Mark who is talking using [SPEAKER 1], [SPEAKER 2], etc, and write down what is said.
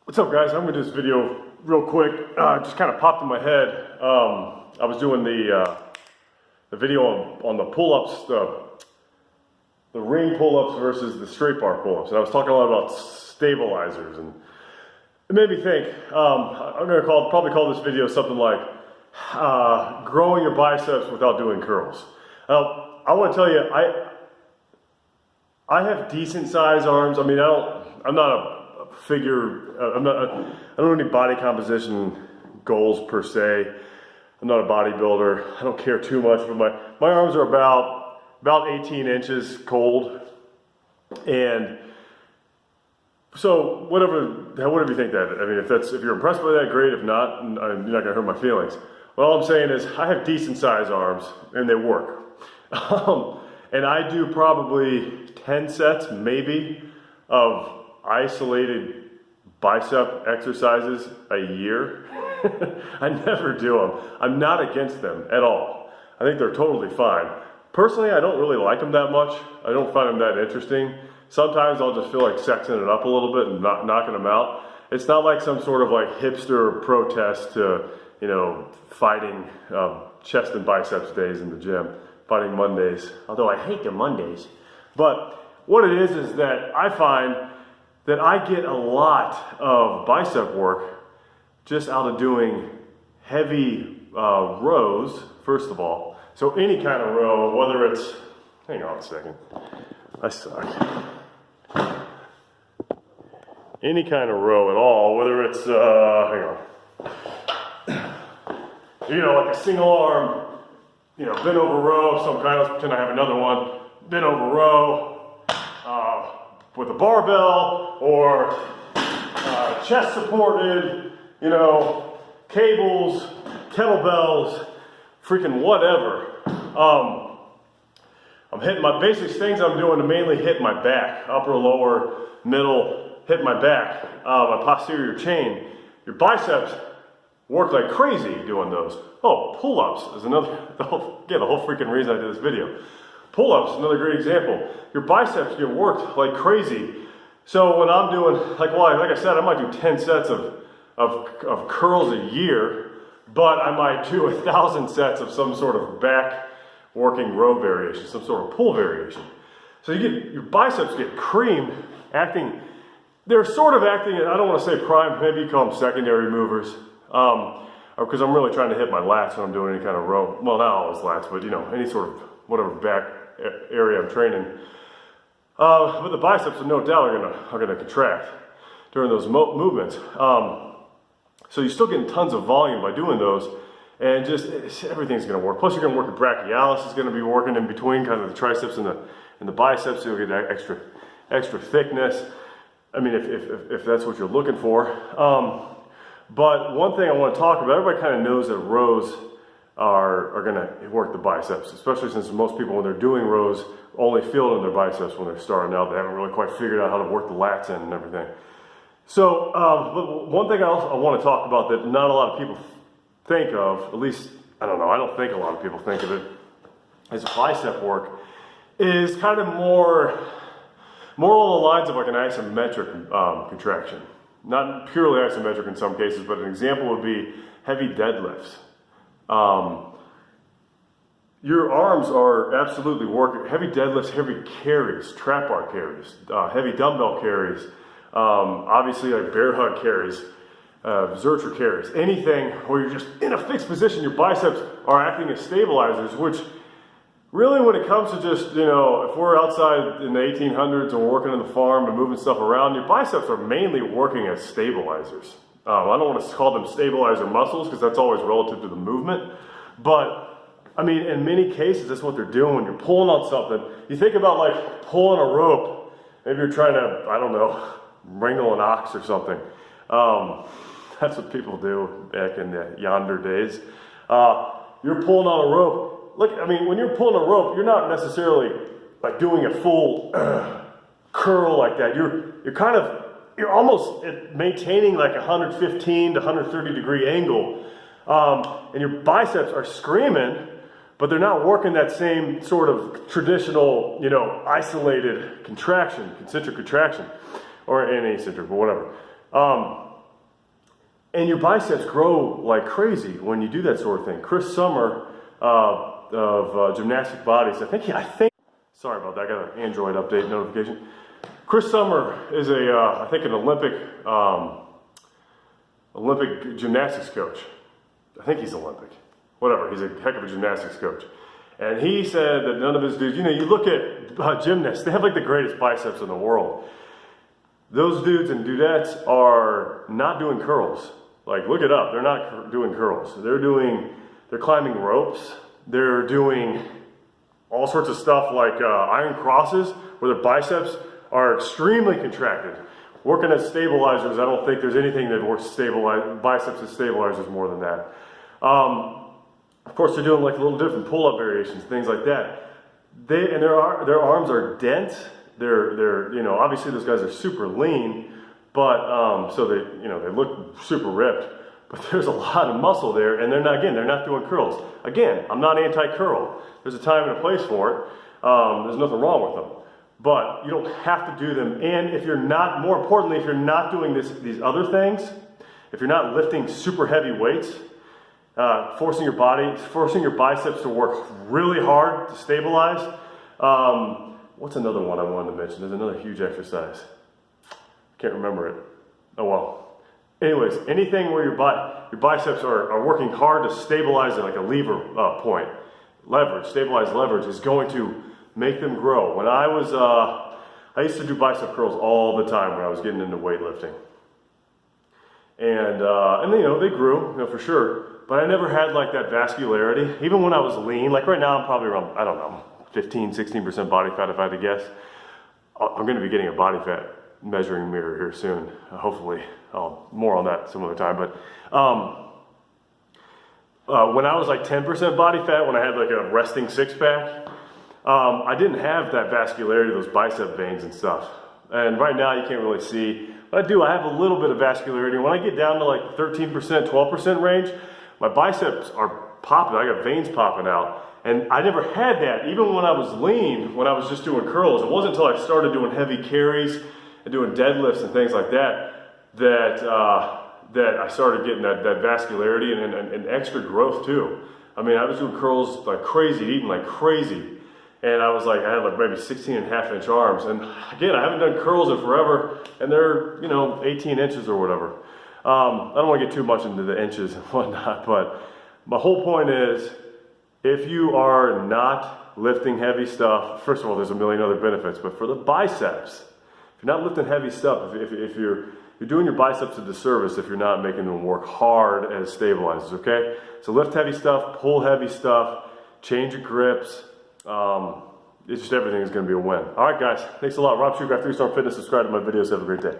[SPEAKER 1] What's up, guys? I'm gonna do this video real quick. Just kind of popped in my head. I was doing the video on the pull-ups, the ring pull-ups versus the straight bar pull-ups, and I was talking a lot about stabilizers, and it made me think. I'm gonna probably call this video something like growing your biceps without doing curls. I want to tell you, I have decent size arms. I mean, I'm not a figure, I don't have any body composition goals per se. I'm not a bodybuilder. I don't care too much, but my arms are about 18 inches cold. And so whatever you think that, I mean, if you're impressed by that, great. If not, you're not gonna hurt my feelings. Well, all I'm saying is I have decent size arms and they work. And I do probably 10 sets maybe of isolated bicep exercises a year. I never do them. I'm not against them at all. I think they're totally fine. Personally, I don't really like them that much. I don't find them that interesting. Sometimes I'll just feel like sexing it up a little bit and knocking them out. It's not like some sort of like hipster protest to, you know, fighting chest and biceps days in the gym, fighting Mondays, although I hate the Mondays. But what it is that I find that I get a lot of bicep work just out of doing heavy rows, first of all. So any kind of row, whether it's, hang on a second, I suck. Any kind of row at all, whether it's, hang on. You know, like a single arm, you know, bent over row of some kind. Let's pretend I have another one. Bent over row with a barbell or chest supported, you know, cables, kettlebells, freaking whatever. I'm hitting my basic things I'm doing to mainly hit my back, upper, lower, middle, hit my back, my posterior chain. Your biceps work like crazy doing those. Oh, pull-ups is another, the whole freaking reason I did this video. Pull-ups, another great example. Your biceps get worked like crazy. So when I'm doing, like I said, I might do 10 sets of curls a year, but I might do 1,000 sets of some sort of back working row variation, some sort of pull variation. So your biceps get creamed, they're sort of acting, I don't want to say prime, maybe you call them secondary movers. Because I'm really trying to hit my lats when I'm doing any kind of row. Well, not always lats, but you know, any sort of whatever back area I'm training. But the biceps, no doubt, are gonna contract during those movements. So you're still getting tons of volume by doing those, and just everything's gonna work. Plus, you're gonna work your brachialis is gonna be working in between, kind of the triceps and the biceps. So you'll get that extra thickness. I mean, if that's what you're looking for. But one thing I want to talk about, everybody kind of knows that rows are going to work the biceps, especially since most people, when they're doing rows, only feel it in their biceps when they're starting out. They haven't really quite figured out how to work the lats in and everything. So but one thing I want to talk about that not a lot of people think of, at least, I don't know, I don't think a lot of people think of it as bicep work, is kind of more along the lines of like an isometric contraction. Not purely isometric in some cases, but an example would be heavy deadlifts. Your arms are absolutely working. Heavy deadlifts, heavy carries, trap bar carries, heavy dumbbell carries, obviously like bear hug carries, Zercher carries, anything where you're just in a fixed position, your biceps are acting as stabilizers, which really when it comes to just, you know, if we're outside in the 1800s and we're working on the farm and moving stuff around, your biceps are mainly working as stabilizers. I don't want to call them stabilizer muscles because that's always relative to the movement. But, I mean, in many cases, that's what they're doing when you're pulling on something. You think about like pulling a rope. Maybe you're trying to, I don't know, wrangle an ox or something. That's what people do back in the yonder days. You're pulling on a rope. Look, I mean, when you're pulling a rope, you're not necessarily like doing a full curl like that. You're almost maintaining like 115 to 130 degree angle. And your biceps are screaming, but they're not working that same sort of traditional, you know, isolated contraction, concentric contraction, or an asynchronous, but whatever. And your biceps grow like crazy when you do that sort of thing. Chris Summer of Gymnastic Bodies, I think, sorry about that, I got an Android update notification. Chris Summer is I think an Olympic gymnastics coach. I think he's Olympic. Whatever, he's a heck of a gymnastics coach. And he said that none of his dudes, you know, you look at gymnasts, they have like the greatest biceps in the world. Those dudes and dudettes are not doing curls. Like, look it up, they're not doing curls. They're climbing ropes, they're doing all sorts of stuff like iron crosses, where their biceps are extremely contracted. Working as stabilizers, I don't think there's anything that works biceps as stabilizers more than that. Of course, they're doing like little different pull-up variations, things like that. Their arms are dense. They're you know, obviously those guys are super lean, but so they look super ripped. But there's a lot of muscle there, and they're not doing curls. Again, I'm not anti-curl. There's a time and a place for it. There's nothing wrong with them. But you don't have to do them. And if you're not, more importantly, if you're not doing these other things, if you're not lifting super heavy weights, forcing your biceps to work really hard to stabilize. What's another one I wanted to mention? There's another huge exercise. Can't remember it. Oh well. Anyways, anything where your biceps are working hard to stabilize it, like a lever point, stabilized leverage is going to make them grow. When I used to do bicep curls all the time when I was getting into weightlifting. And you know, they grew, you know, for sure. But I never had like that vascularity. Even when I was lean, like right now I'm probably around, I don't know, 15, 16% body fat if I had to guess. I'm going to be getting a body fat measuring mirror here soon. Hopefully, more on that some other time. But when I was like 10% body fat, when I had like a resting six pack, I didn't have that vascularity, those bicep veins and stuff. And right now you can't really see, but I have a little bit of vascularity. When I get down to like 13%, 12% range, my biceps are popping. I got veins popping out. And I never had that, even when I was lean, when I was just doing curls. It wasn't until I started doing heavy carries and doing deadlifts and things like that, that I started getting that vascularity and extra growth too. I mean, I was doing curls like crazy, eating like crazy. And I was like, I had like maybe 16.5-inch arms. And again, I haven't done curls in forever, and they're, you know, 18 inches or whatever. I don't want to get too much into the inches and whatnot, but my whole point is, if you are not lifting heavy stuff, first of all, there's a million other benefits, but for the biceps, if you're not lifting heavy stuff, if you're doing your biceps a disservice if you're not making them work hard as stabilizers, okay? So lift heavy stuff, pull heavy stuff, change your grips. It's just everything is going to be a win. All right, guys. Thanks a lot. Rob Shugar, 3-Star Fitness. Subscribe to my videos. Have a great day.